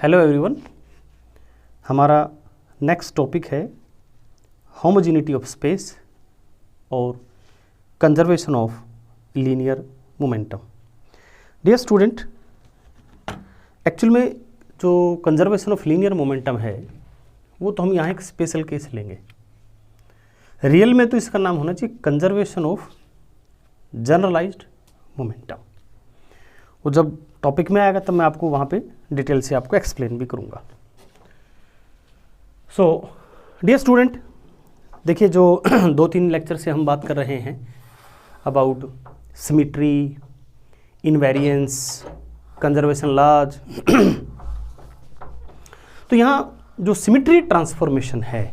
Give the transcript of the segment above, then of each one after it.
Hello everyone, हमारा next topic है homogeneity of space और conservation of linear momentum. Dear student, actual में जो कंजर्वेशन ऑफ लीनियर मोमेंटम है वो तो हम यहाँ एक स्पेशल केस लेंगे। रियल में तो इसका नाम होना चाहिए कंजर्वेशन ऑफ जनरलाइज्ड मोमेंटम। वो जब टॉपिक में आएगा तब मैं आपको वहाँ पे डिटेल से आपको एक्सप्लेन भी करूँगा। सो डियर स्टूडेंट, देखिए जो 2-3 लेक्चर से हम बात कर रहे हैं about symmetry, invariance, conservation laws. तो यहाँ जो सिमिट्री ट्रांसफॉर्मेशन है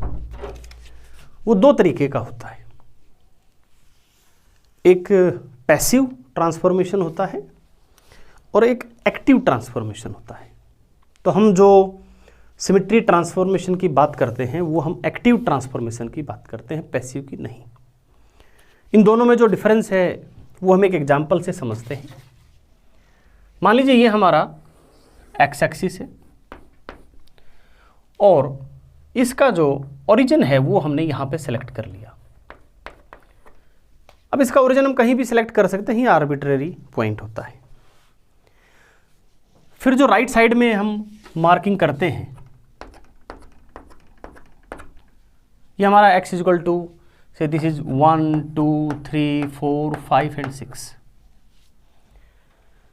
वो 2 तरीके का होता है। एक पैसिव ट्रांसफॉर्मेशन होता है और एक एक्टिव ट्रांसफॉर्मेशन होता है। तो हम जो सिमिट्री ट्रांसफॉर्मेशन की बात करते हैं वो हम एक्टिव ट्रांसफॉर्मेशन की बात करते हैं, पैसिव की नहीं। इन दोनों में जो डिफरेंस है वो हम एक एग्जांपल से समझते हैं। मान लीजिए ये हमारा एक्स एक्सिस है और इसका जो ओरिजिन है वो हमने यहाँ पे सेलेक्ट कर लिया। अब इसका ओरिजिन हम कहीं भी सिलेक्ट कर सकते हैं, ये आर्बिट्रेरी पॉइंट होता है। फिर जो राइट साइड में हम मार्किंग करते हैं, ये हमारा x is equal to say this is 1 2 3 4 5 and 6।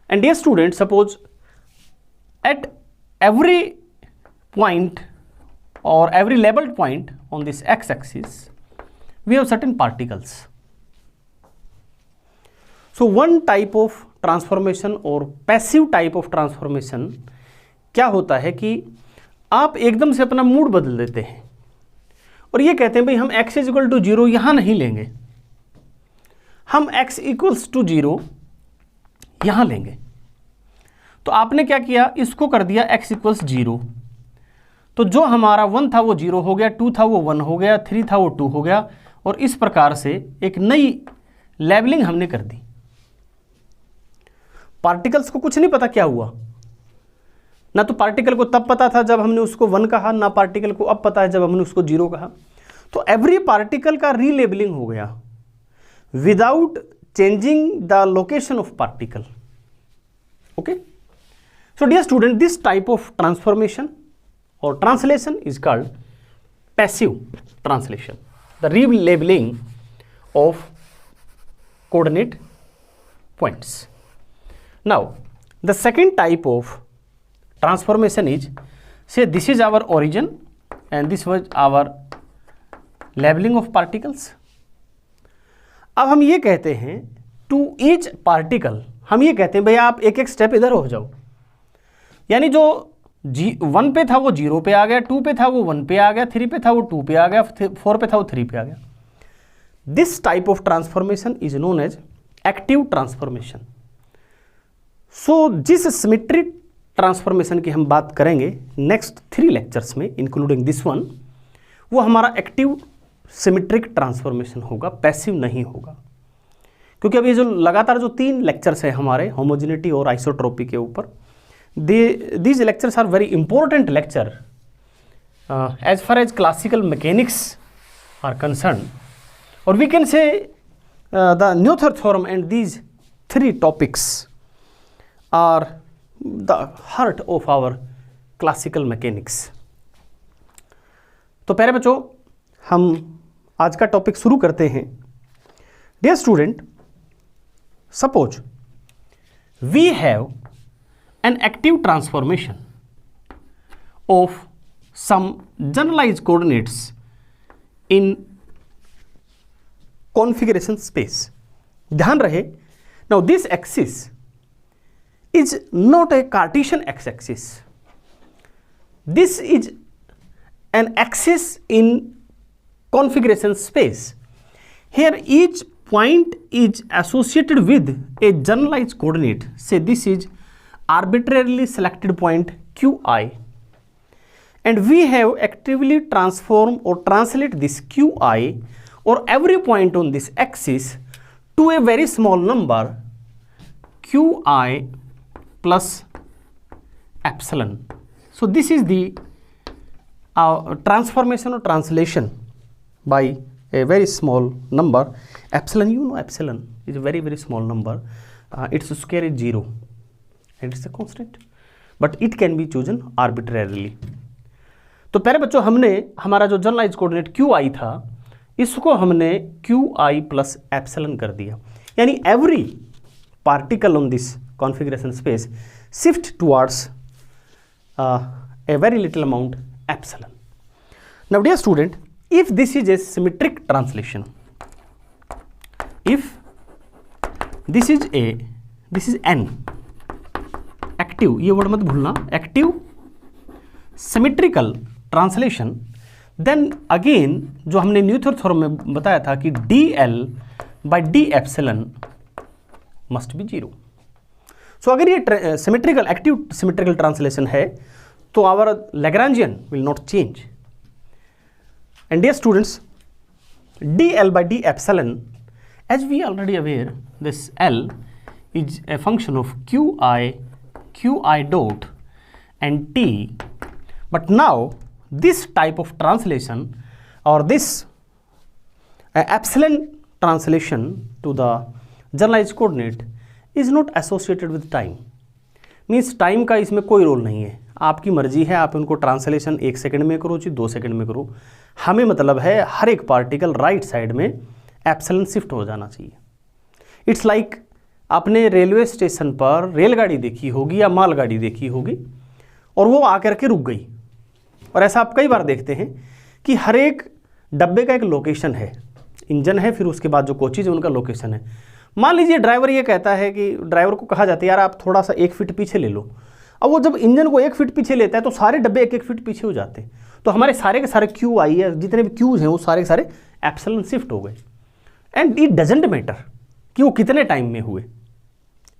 And dear student, suppose at every point or every labeled point on this x-axis we have certain particles. So one type of transformation or passive type of transformation क्या होता है कि आप एकदम से अपना mood बदल देते हैं और ये कहते हैं भाई हम x इज इक्वल टू 0 यहाँ नहीं लेंगे, हम x इक्वल्स टू 0 यहाँ लेंगे। तो आपने क्या किया, इसको कर दिया x इक्वल्स 0। तो जो हमारा 1 था वो 0 हो गया, 2 था वो 1 हो गया, 3 था वो 2 हो गया और इस प्रकार से एक नई लेवलिंग हमने कर दी। पार्टिकल्स को कुछ नहीं पता क्या हुआ, ना तो पार्टिकल को तब पता था जब हमने उसको 1 कहा, ना पार्टिकल को अब पता है जब हमने उसको 0 कहा। तो एवरी पार्टिकल का रीलेबलिंग हो गया without changing the location of particle. Okay, so dear student, this type of transformation or translation is called passive translation, the relabeling of coordinate points. Now the second type of transformation is, say this is our origin and this was our labeling of particles. अब हम ये कहते हैं to each particle, हम ये कहते हैं भाई आप एक एक स्टेप इधर हो जाओ, यानी जो 1 पे था वो 0 पे आ गया, 2 पे था वो 1 पे आ गया, 3 पे था वो 2 पे आ गया, 4 पे था वो 3 पे आ गया। This type of transformation is known as active transformation. So जिस सिमेट्री ट्रांसफॉर्मेशन की हम बात करेंगे नेक्स्ट 3 लेक्चर्स में इंक्लूडिंग दिस वन, वो हमारा एक्टिव सिमेट्रिक ट्रांसफॉर्मेशन होगा, पैसिव नहीं होगा। क्योंकि अभी जो लगातार जो 3 लेक्चर्स है हमारे होमोजेनिटी और आइसोट्रोपी के ऊपर, these lectures are very important lecture as far as classical mechanics are concerned, or we can say the Noether theorem and these 3 topics are the heart of our classical mechanics. तो प्यारे बच्चों, हम आज का topic शुरू करते हैं। Dear student, suppose we have an active transformation of some generalized coordinates in configuration space. ध्यान रहे, now this axis is not a Cartesian x-axis. This is an axis in configuration space. Here each point is associated with a generalized coordinate. Say this is arbitrarily selected point qi, and we have actively transformed or translate this qi or every point on this axis to a very small number qi plus epsilon. So this is the transformation or translation by a very small number epsilon. You know epsilon is a very small number. Its square is 0 and it's a constant, but it can be chosen arbitrarily. तो प्यारे बच्चों, हमने हमारा जो generalise coordinate QI था इसको हमने QI plus epsilon कर दिया, यानी every particle on this configuration space shift towards a very little amount epsilon. Now dear student, if this is a symmetric translation, if this is n active, ये word मत भूलना, active symmetrical translation, then again जो हमने Newton theorem में बताया था कि dl by d epsilon must be 0. So अगर ये symmetrical active symmetrical translation है तो our Lagrangian will not change. And dear students, dl by d epsilon, as we already aware, this L is a function of qi dot and t. But now this type of translation or this epsilon translation to the generalized coordinate is not associated with time. Means time का इसमें कोई role नहीं है, आपकी मर्जी है, आप उनको ट्रांसलेशन 1 सेकंड में करो चाहे 2 सेकंड में करो, हमें मतलब है हर एक पार्टिकल राइट साइड में एप्सिलॉन शिफ्ट हो जाना चाहिए. इट्स लाइक आपने रेलवे स्टेशन पर रेलगाड़ी देखी होगी या मालगाड़ी देखी होगी और वो आकर के रुक गई, और ऐसा आप कई बार देखते हैं कि हर एक डब्बे का एक लोकेशन है, इंजन है, फिर उसके बाद जो कोचेज है उनका लोकेशन है. मान लीजिए ड्राइवर ये कहता है कि ड्राइवर को कहा जाता है यार आप थोड़ा सा 1 फीट पीछे ले लो. अब वो जब इंजन को 1 फीट पीछे लेता है तो सारे डब्बे 1-1 फीट पीछे हो जाते हैं, तो हमारे सारे के सारे क्यू आई है, जितने भी क्यूज हैं वो सारे के सारे एप्सिलॉन शिफ्ट हो गए. एंड इट डजेंट मैटर कि वो कितने टाइम में हुए,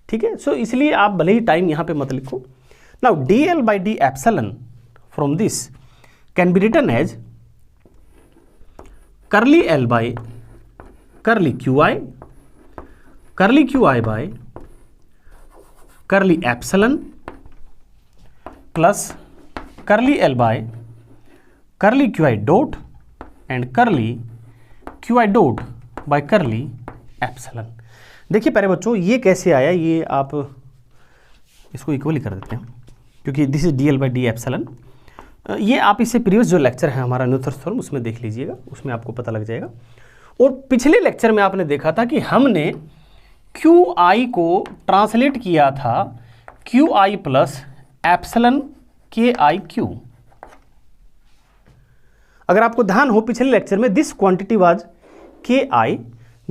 ठीक है. सो इसलिए आप भले ही टाइम यहाँ पे मत लिखो. Now D L by D epsilon from this can be written as curly L by curly Q I by curly epsilon plus curly L by curly qi dot and curly qi dot by curly epsilon. देखिए प्यारे बच्चों, ये कैसे आया, ये आप इसको equally कर देते हैं क्योंकि this is D L by D epsilon. ये आप इससे प्रीवियस जो लेक्चर है हमारा न्यूटन थ्योरम उसमें देख लीजिएगा, उसमें आपको पता लग जाएगा. और पिछले लेक्चर में आपने देखा था कि हमने क्यू आई को ट्रांसलेट किया था क्यू आई प्लस एप्सिलॉन के आई क्यू. अगर आपको ध्यान हो पिछले लेक्चर में दिस क्वांटिटी वाज के आई,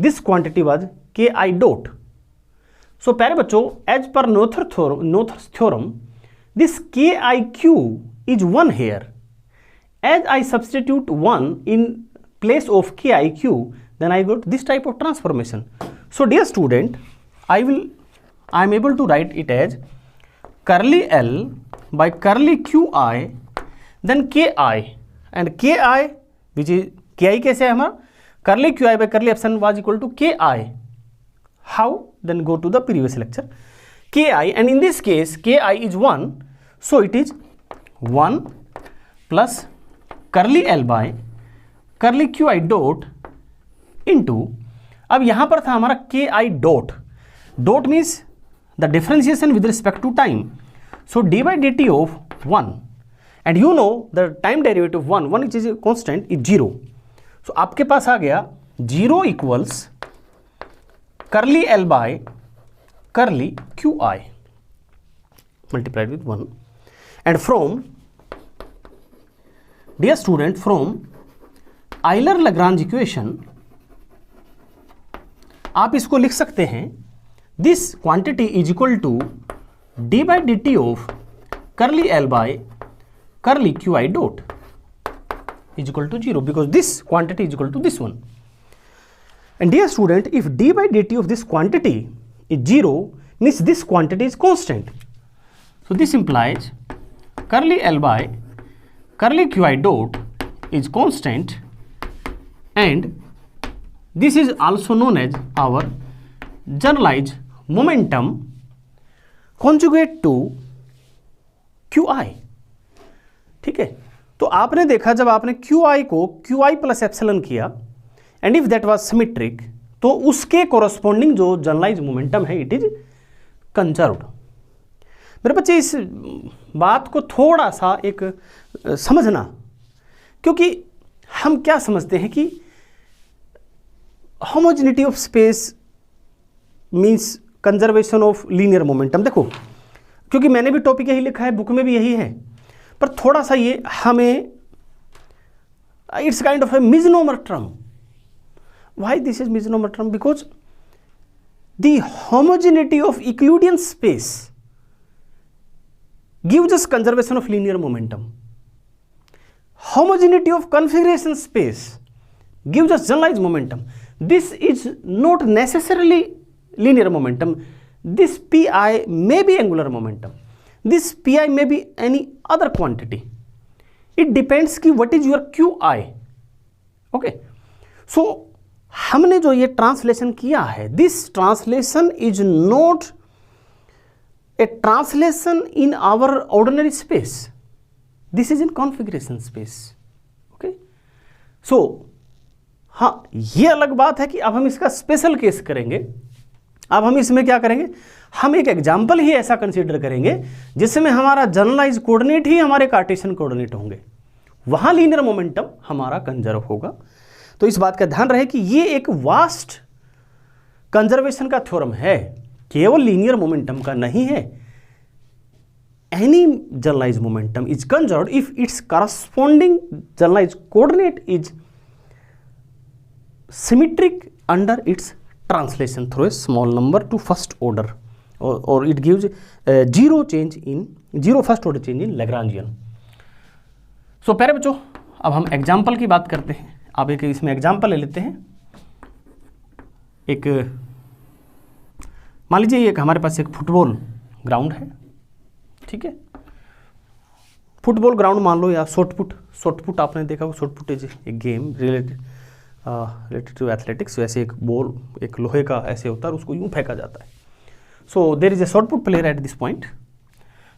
दिस क्वांटिटी वाज के आई डॉट. सो प्यारे बच्चों, as per नोथर्स theorem this K I Q is 1 here. As I substitute 1 in place of kiq, then I got this type of transformation. So dear student, I am able to write it as curly L by curly qi then ki, and ki which is ki कैसे है हमारा, curly qi by curly epsilon was equal to ki. How? Then go to the previous lecture. Ki, and in this case ki is 1, so it is 1 plus curly L by curly Q I dot into, अब यहां पर था हमारा K I dot. Dot means the differentiation with respect to time. So D by D T of 1, and you know the time derivative 1 which is constant is 0. सो आपके पास आ गया 0 equals curly L by curly Q I multiplied with 1. And from dear student, from Euler Lagrange equation आप इसको लिख सकते हैं, this quantity is equal to D by D T of curly L by curly Q I dot is equal to 0 because this quantity is equal to this one. And dear student, if D by D T of this quantity is 0 means this quantity is constant. So this implies curly L by curly Q I dot is constant, and this is also known as our generalized momentum conjugate to qi. तो आपने देखा जब आपने QI को QI plus epsilon किया and if that was symmetric, तो उसके corresponding जो जनरलाइज मोमेंटम है इट इज कंजर्व्ड। मेरे बच्चे इस बात को थोड़ा सा एक समझना, क्योंकि हम क्या समझते हैं कि homogeneity of space means conservation of linear momentum. देखो, क्योंकि मैंने भी टॉपिक यही लिखा है, बुक में भी यही है, पर थोड़ा सा ये हमें it's kind of A misnomer term. Why this is misnomer term? Because the homogeneity of Euclidean space gives us conservation of linear momentum. Homogeneity of configuration space gives us generalized momentum. This is not necessarily linear momentum. This pi may be angular momentum. This pi may be any other quantity. It depends कि what is your qi. Okay. So हमने जो ये translation किया है, this translation is not a translation in our ordinary space. This is in configuration space. Okay. So हाँ, ये अलग बात है कि अब हम इसका स्पेशल केस करेंगे। अब हम इसमें क्या करेंगे, हम एक एग्जाम्पल ही ऐसा कंसीडर करेंगे जिसमें हमारा जनरलाइज कोऑर्डिनेट ही हमारे कार्टेशियन कोऑर्डिनेट होंगे, वहां लीनियर मोमेंटम हमारा कंजर्व होगा। तो इस बात का ध्यान रहे कि ये एक वास्ट कंजर्वेशन का थ्योरम है, केवल लीनियर मोमेंटम का नहीं है। Any generalize momentum is conserved if its corresponding generalize coordinate is symmetric under its translation through a small number to first order, और it gives zero first order change in Lagrangian. So प्यारे बच्चों, अब हम example की बात करते हैं। अब एक इसमें एग्जाम्पल ले लेते हैं। एक मान लीजिए एक हमारे पास एक फुटबॉल ग्राउंड है, ठीक है। फुटबॉल ग्राउंड मान लो, या शॉर्टपुट आपने देखा हो, शॉर्टपुट इज एक गेम रिलेटेड टू एथलेटिक्स। वैसे एक बॉल एक लोहे का ऐसे होता है, उसको यूं फेंका जाता है। So there is a shot put player at this point.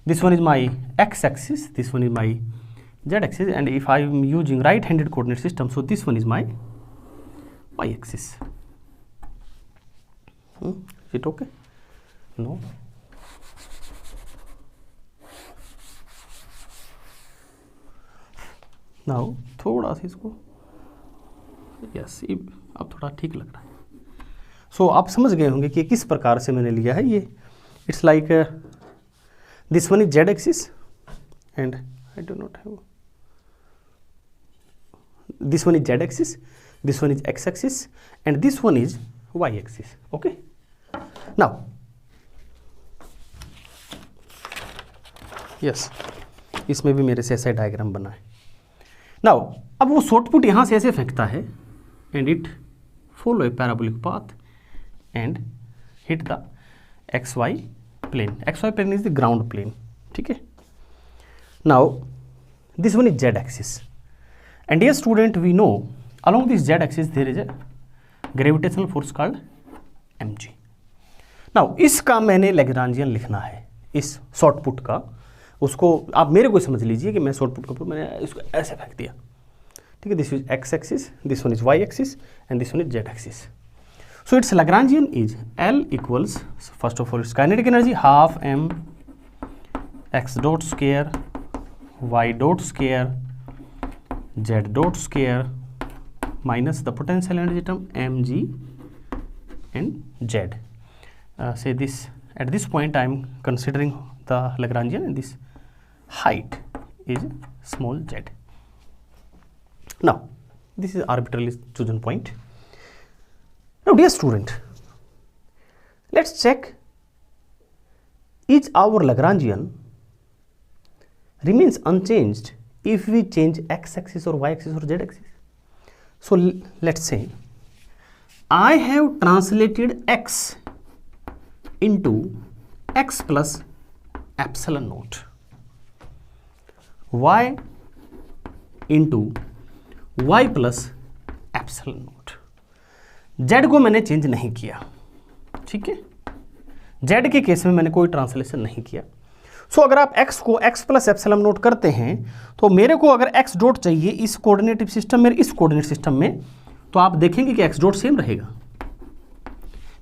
This one is my X axis, this one is my Z axis, and if I am using right handed coordinate system, so this one is my Y axis. Is it okay? No. Now थोड़ा सा इसको yes, अब थोड़ा ठीक लग रहा है। सो आप समझ गए होंगे कि किस प्रकार से मैंने लिया है ये। It's like this one is Z axis and I do not have, this one is Z axis, this one is X axis and this one is Y axis. Okay, now yes, इसमें भी मेरे से ऐसा diagram बना है। Now अब वो shot put यहाँ से ऐसे फेंकता है and it follow a parabolic path and hit the X Y plane. X Y plane is the ground plane, ठीक है। Now this one is Z axis and dear student, we know along this z axis there is a gravitational force called mg. Now इसका मैंने Lagrangian लिखना है, इस shot put का। उसको आप मेरे को समझ लीजिए कि मैं शॉर्टपुट का मैंने इसको ऐसे फेंक दिया, ठीक है। This is X axis, this one is Y axis and this one is Z axis. So it's Lagrangian is L equals, first of all it's kinetic energy half m x dot square y dot square z dot square minus the potential energy term mg and z. Say this, at this point I am considering the Lagrangian and this height is small z. Now this is arbitrarily chosen point. Now dear student, let's check, is our Lagrangian remains unchanged if we change x axis or y axis or z axis. So let's say I have translated x into x plus epsilon naught, y into y plus epsilon naught. z को मैंने change नहीं किया, ठीक है। z के case में मैंने कोई ट्रांसलेशन नहीं किया। सो अगर आप x को x प्लस एप्सिलॉन नोट करते हैं तो मेरे को अगर x डॉट चाहिए इस कोऑर्डिनेट सिस्टम में, इस कोऑर्डिनेट सिस्टम में, तो आप देखेंगे कि x डॉट सेम रहेगा,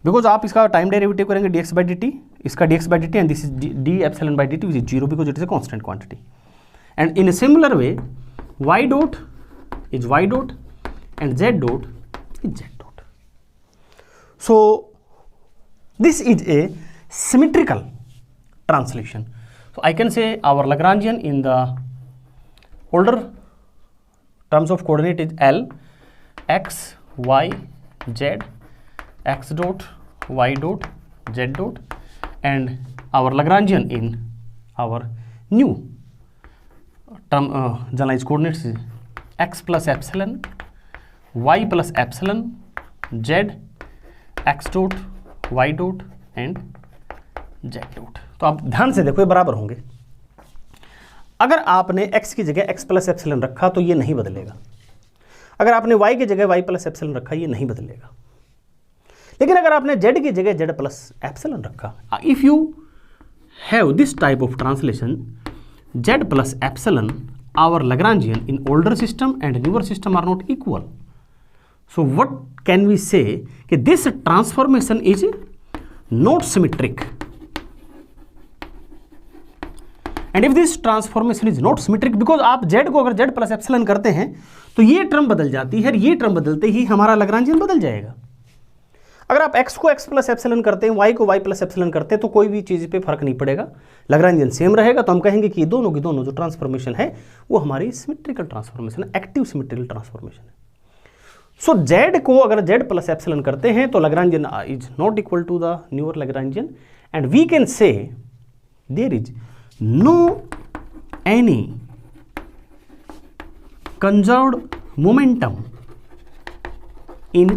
बिकॉज आप इसका टाइम डेरिवेटिव करेंगे dx बाई dt, इसका dx by dt, and this is d epsilon by dt which is 0 because it is a constant quantity. And in a similar way y dot is y dot and z dot is z dot. So this is a symmetrical translation. So I can say our Lagrangian in the older terms of coordinate is L, x, y, z, x dot, y dot, z dot, and our Lagrangian in our new term generalized coordinates is x plus epsilon, y plus epsilon, z, x dot, y dot and z dot. तो आप ध्यान से देखो ये बराबर होंगे. अगर आपने x की जगह x प्लस एप्सिलॉन रखा तो ये नहीं बदलेगा. अगर आपने y की जगह y प्लस एप्सिलॉन रखा ये नहीं बदलेगा. लेकिन अगर आपने z की जगह z प्लस एप्सिलॉन रखा, if you have this type of translation z plus epsilon, our Lagrangian in older system and newer system are not equal. So what can we say कि this transformation is not symmetric, and if this transformation is not symmetric because आप z को अगर z plus epsilon करते हैं तो ये term बदल जाती है, ये टर्म बदलते ही हमारा Lagrangian बदल जाएगा. अगर आप x को x प्लस एप्सिलॉन करते हैं, y को y प्लस एप्सिलॉन करते हैं तो कोई भी चीज़ पे फर्क नहीं पड़ेगा, Lagrangian सेम रहेगा. तो हम कहेंगे कि दोनों की दोनों जो ट्रांसफॉर्मेशन है वो हमारी सिमेट्रिकल ट्रांसफॉर्मेशन है, एक्टिव सिमेट्रिकल ट्रांसफॉर्मेशन है. सो z को अगर z प्लस एप्सिलॉन करते हैं तो Lagrangian is not equal to the newer Lagrangian, and we can say there is no any conserved momentum in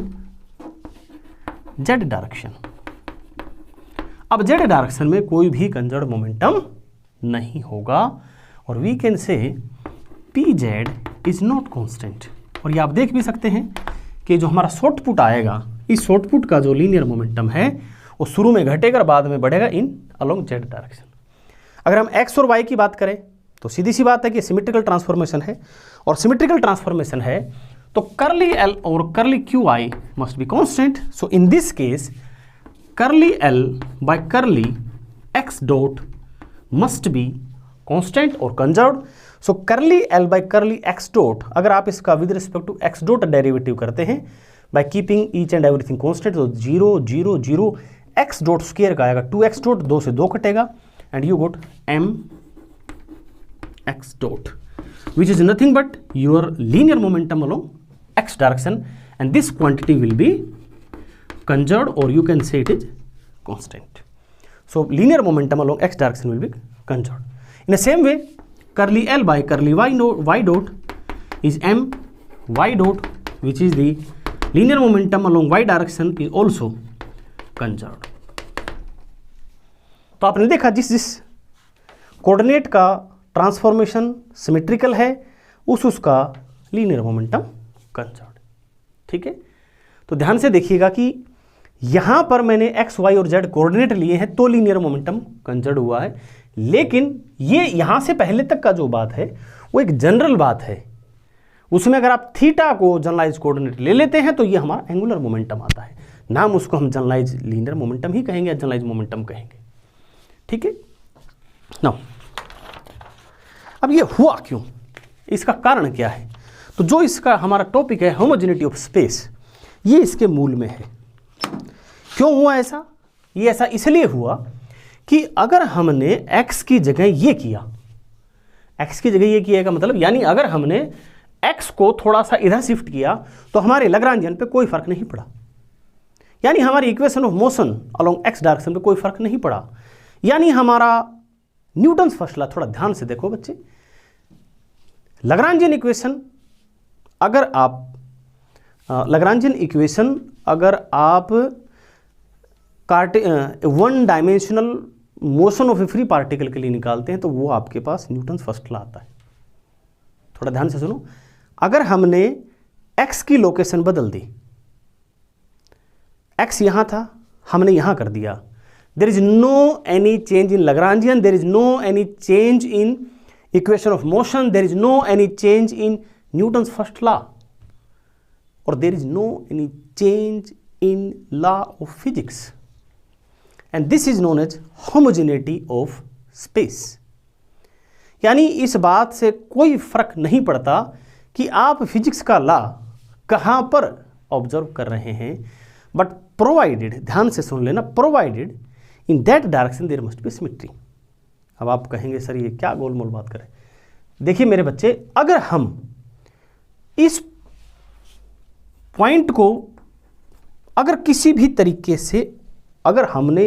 z direction. अब z डायरेक्शन में कोई भी कंजर्व्ड मोमेंटम नहीं होगा, और we can say pz is not constant. और ये आप देख भी सकते हैं कि जो हमारा शॉर्ट पुट आएगा, इस शॉर्ट पुट का जो लीनियर मोमेंटम है वो शुरू में घटेगा, बाद में बढ़ेगा इन अलोंग z डायरेक्शन. अगर हम x और y की बात करें तो सीधी सी बात है कि सिमेट्रिकल ट्रांसफॉर्मेशन है, और सिमेट्रिकल ट्रांसफॉर्मेशन है तो कर्ली l और curly qi must be constant. So in this case curly l by curly x dot must be constant और conserved. So curly l by curly x dot, अगर आप इसका with respect to x dot derivative करते हैं by keeping each and everything constant, तो 0 0 0 x dot square का आएगा 2x dot, 2 से 2 कटेगा, and you got m x dot which is nothing but your linear momentum along x direction, and this quantity will be conserved, or you can say it is constant. So linear momentum along x direction will be conserved. In the same way, curly L by curly y dot is m y dot, which is the linear momentum along y direction is also conserved. तो आपने देखा जिस coordinate का transformation symmetrical है उसका linear momentum conserved. ठीक है, तो ध्यान से देखिएगा कि यहां पर मैंने x, y और z कोऑर्डिनेट लिए हैं तो लीनियर मोमेंटम कंजर्व्ड हुआ है, लेकिन ये यहां से पहले तक का जो बात है वो एक जनरल बात है. उसमें अगर आप थीटा को जनरलाइज कोऑर्डिनेट ले लेते हैं तो ये हमारा एंगुलर मोमेंटम आता है. नाम उसको हम जनरलाइज लीनियर मोमेंटम ही कहेंगे या जनरलाइज मोमेंटम कहेंगे. ठीक है ना. अब ये हुआ क्यों, इसका कारण क्या है? तो जो इसका हमारा टॉपिक है होमोजेनिटी ऑफ स्पेस, ये इसके मूल में है. क्यों हुआ ऐसा? ये ऐसा इसलिए हुआ कि अगर हमने x की जगह ये किया, x की जगह ये किया का मतलब यानी अगर हमने x को थोड़ा सा इधर शिफ्ट किया तो हमारे लैग्रांजियन पे कोई फर्क नहीं पड़ा, यानी हमारी equation of motion along x direction पे कोई फर्क नहीं पड़ा. यानी हमारा न्यूटन्स फर्स्ट लॉ, थोड़ा ध्यान से देखो बच्चे, लैग्रांजियन इक्वेशन अगर आप one dimensional motion of A free particle के लिए निकालते हैं तो वो आपके पास न्यूटन्स फर्स्ट लॉ आता है. थोड़ा ध्यान से सुनो, अगर हमने x की लोकेशन बदल दी, x यहां था हमने यहां कर दिया, there is no any change in Lagrangian, there is no any change in equation of motion, there is no any change in Newton's first law, और there is no any change in law of physics, and this is known as homogeneity of space. यानी इस बात से कोई फर्क नहीं पड़ता कि आप फिजिक्स का लॉ कहाँ पर ऑब्जर्व कर रहे हैं, बट प्रोवाइडेड, ध्यान से सुन लेना, provided in that direction there must be symmetry. अब आप कहेंगे सर ये क्या गोलमोल बात करें। देखिए मेरे बच्चे, अगर हम इस पॉइंट को अगर किसी भी तरीके से अगर हमने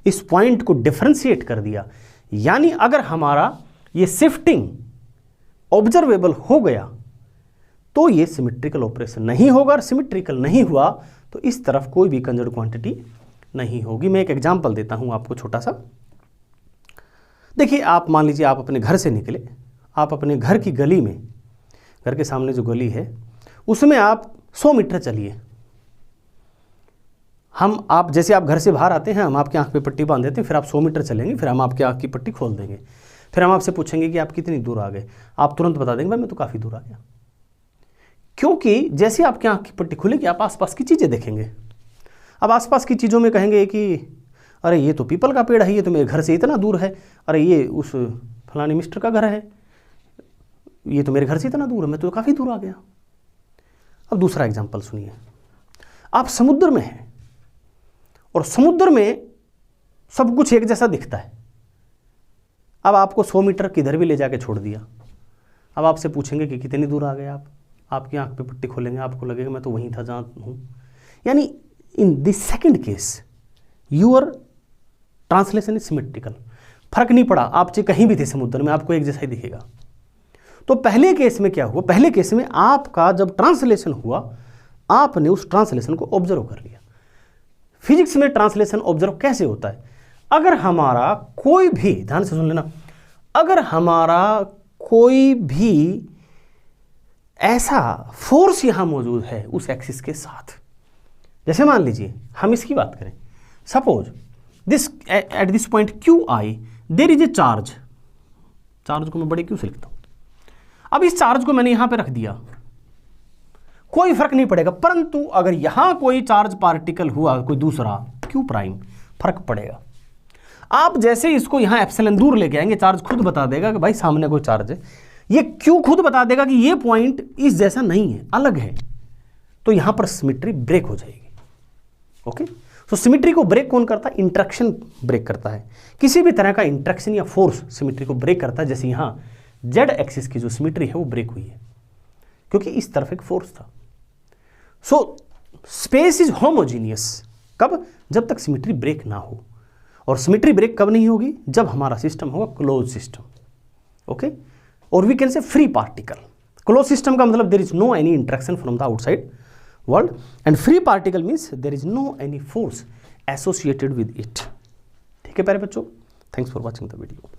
इस पॉइंट को डिफरेंशिएट कर दिया, यानी अगर हमारा ये शिफ्टिंग ऑब्जर्वेबल हो गया, तो ये सिमेट्रिकल ऑपरेशन नहीं होगा, और सिमेट्रिकल नहीं हुआ तो इस तरफ कोई भी कंजर्व्ड क्वांटिटी नहीं होगी। मैं एक एग्जांपल देता हूं आपको छोटा सा। देखिए आप मान लीजिए आप अपने घर से निकले, आप अपने घर की गली में, घर के सामने जो गली है उसमें आप 100 मीटर चलिए। आप जैसे आप घर से बाहर आते हैं, हम आपकी आंख पे पट्टी बांध देते हैं, फिर आप 100 मीटर चलेंगे, फिर हम आपकी आंख की पट्टी खोल देंगे, फिर हम आपसे पूछेंगे कि आप कितनी दूर आ गए, आप तुरंत बता देंगे भाई मैं तो काफ़ी दूर आ गया, क्योंकि जैसे आपकी आंख की पट्टी खुलेगी आप आसपास की चीज़ें देखेंगे। अब आसपास की चीज़ों में कहेंगे कि अरे ये तो पीपल का पेड़ है, ये तो मेरे घर से इतना दूर है, अरे ये उस फलाने मिस्टर का घर है, ये तो मेरे घर से इतना दूर है, मैं तो काफ़ी दूर आ गया। अब दूसरा एग्जाम्पल सुनिए, आप समुद्र में हैं और समुद्र में सब कुछ एक जैसा दिखता है। अब आपको 100 मीटर किधर भी ले जाके छोड़ दिया, अब आपसे पूछेंगे कि कितनी दूर आ गए आप, आपकी आंख पे पट्टी खोलेंगे, आपको लगेगा मैं तो वहीं था जहाँ हूँ। यानी in this second case your translation is symmetrical, फर्क नहीं पड़ा आप चाहे कहीं भी थे समुद्र में, आपको एक जैसा ही दिखेगा। तो पहले केस में क्या हुआ, पहले केस में आपका जब ट्रांसलेशन हुआ, आपने उस ट्रांसलेशन को ऑब्जर्व कर लिया। फिजिक्स में ट्रांसलेशन ऑब्जर्व कैसे होता है, अगर हमारा कोई भी, ध्यान से सुन लेना, अगर हमारा कोई भी ऐसा फोर्स यहां मौजूद है उस एक्सिस के साथ, जैसे मान लीजिए हम इसकी बात करें, suppose this at this point Q I there is a charge, charge को मैं बड़े क्यू से लिखता हूं। अब इस चार्ज को मैंने यहां पे रख दिया, कोई फर्क नहीं पड़ेगा, परंतु अगर यहां कोई चार्ज पार्टिकल हुआ कोई दूसरा क्यू प्राइम, फर्क पड़ेगा। आप जैसे इसको यहां एप्सिलॉन दूर लेके आएंगे, चार्ज खुद बता देगा कि भाई सामने कोई चार्ज है, ये क्यू खुद बता देगा कि ये पॉइंट इस जैसा नहीं है, अलग है, तो यहां पर सिमेट्री ब्रेक हो जाएगी। ओके, तो सिमेट्री को ब्रेक कौन करता है, इंटरेक्शन ब्रेक करता है, किसी भी तरह का इंटरेक्शन या फोर्स सिमेट्री को ब्रेक करता है। जैसे यहां जेड एक्सिस की जो सिमेट्री है वो ब्रेक हुई है क्योंकि इस तरफ एक फोर्स था। सो स्पेस इज होमोजीनियस, कब, जब तक सिमेट्री ब्रेक ना हो, और सिमेट्री ब्रेक कब नहीं होगी, जब हमारा सिस्टम होगा क्लोज सिस्टम। ओके, और we can say free particle. Close system का मतलब there is no any interaction from the outside world, and free particle means there is no any force associated with it. ठीक है प्यारे बच्चों, thanks for watching the video.